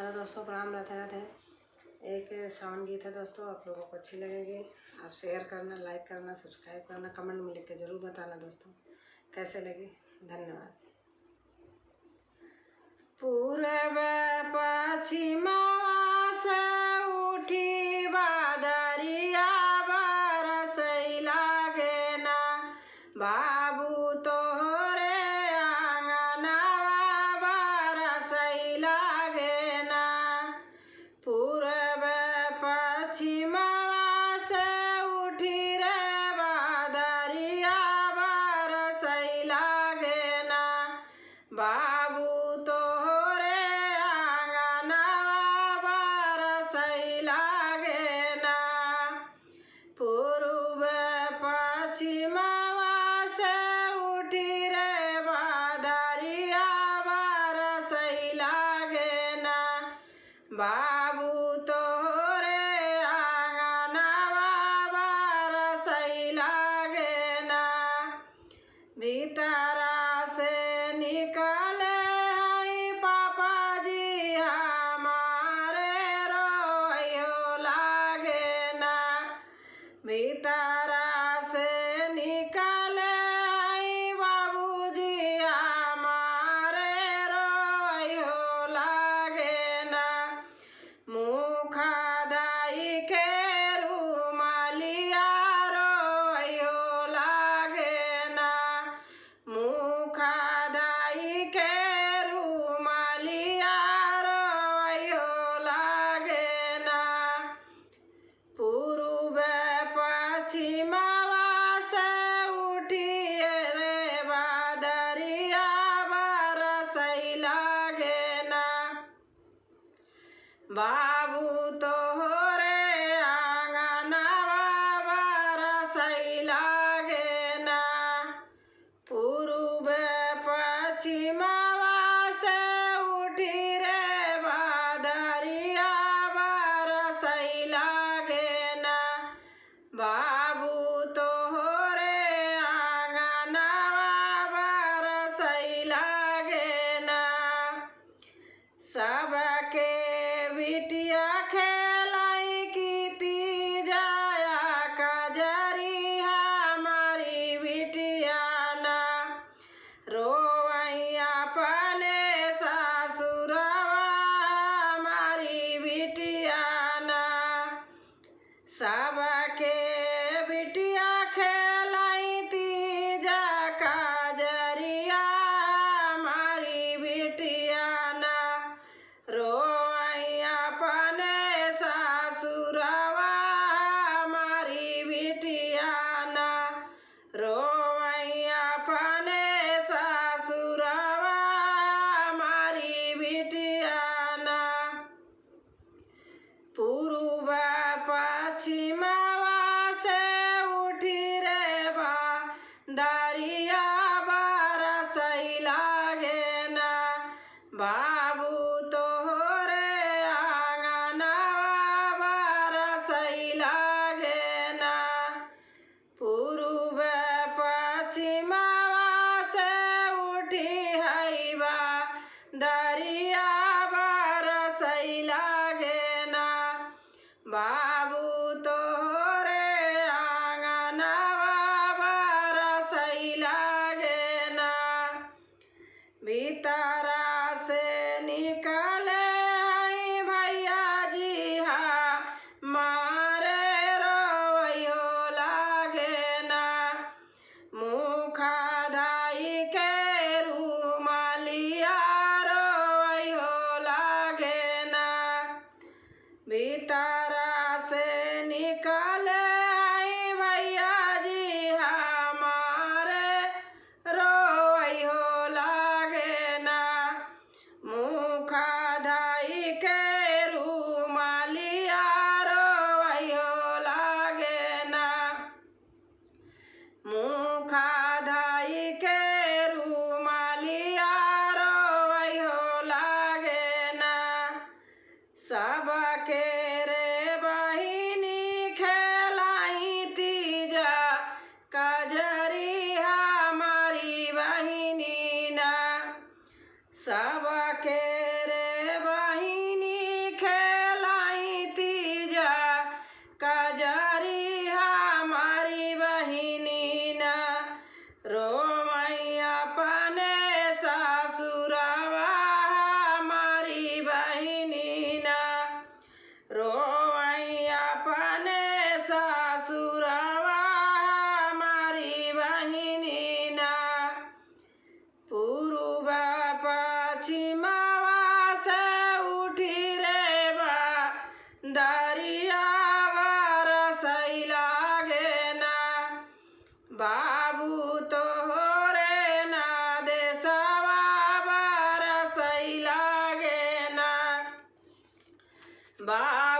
Hello दोस्तों, प्रणाम। राधे राधे। एक सावन गीत है दोस्तों, आप लोगों को अच्छी लगेगी। आप शेयर करना, लाइक करना, सब्सक्राइब करना, कमेंट में लिख के ज़रूर बताना दोस्तों कैसे लगी। धन्यवाद। पूरब पश्चिमवा से उठी बादरिया बरसई लागे ना, बाबू तोहरे आंगनवा बरसई लागे ना। पूरब पश्चिमवा से उठी रे बादरिया बरसई लागे ना, बाबू तोहरे आंगनवा बरसई लागे ना। पूर्व पश्चिमवा से उठी रे बादरिया बरसई लागे ना, बाबू तोहरे आंगनवा बरसई लागे ना। भीतरा से निकले आई पापा जी हमारे रोयो लागे ना, भीतरा से निकले आई बाबूजी हमारे रोयो लागे ना। मुख दाई के रुमालिया रोयो लागे ना, मुख दाई के रुमालिया रोयो लागे ना। पूर्व पश्चिमवा से उठी रे बादरिया बरसई लागे ना, बाबू तोहरे आंगनवा बरसई लागे ना। पूर्व पश्चिमवा से उठी रे बादरिया बरसई लागे ना, बाबू तोहरे आंगनवा बरसई लागे ना। सबके बिटिया खेलाई की जाया कजरी हमारी बिटिया ना, रोवैया अपने सासुरवा हमारी बिटिया ना। सबके बिटिया खेलाई तीजा कजरिया हमारी बिटिया ना, रोवैया अपने सासुरवा हमारी बिटिया ना, रोवैया अपने सासुरवा हमारी बिटिया ना। पूर्व पश्चिमवा से उठी रे बादरिया बरसई लागे ना, बाबू तोहरे आंगनवा बरसई लागे ना। पूर्व पश्चिमवा से उठी है बादरिया बरसई लागे ना, बाबू तोहरे आंगनवा बरसई लागे ना। भीतरा से निकले आई भैया जी हमारे रोयो लागे ना, मुख दाई के रुमालिया रोयो लागे ना। भीतरा से निकले आई भैया जी हमारे रोयो लागे ना, मुख दाई के रुमालिया रोयो लागे ना, मुख दाई के रुमालिया रोयो लागे ना। सबके रे बहिनी खेलाई तीजा कजरी हमारी बहिनी ना, सबके रे बहिनी बाबा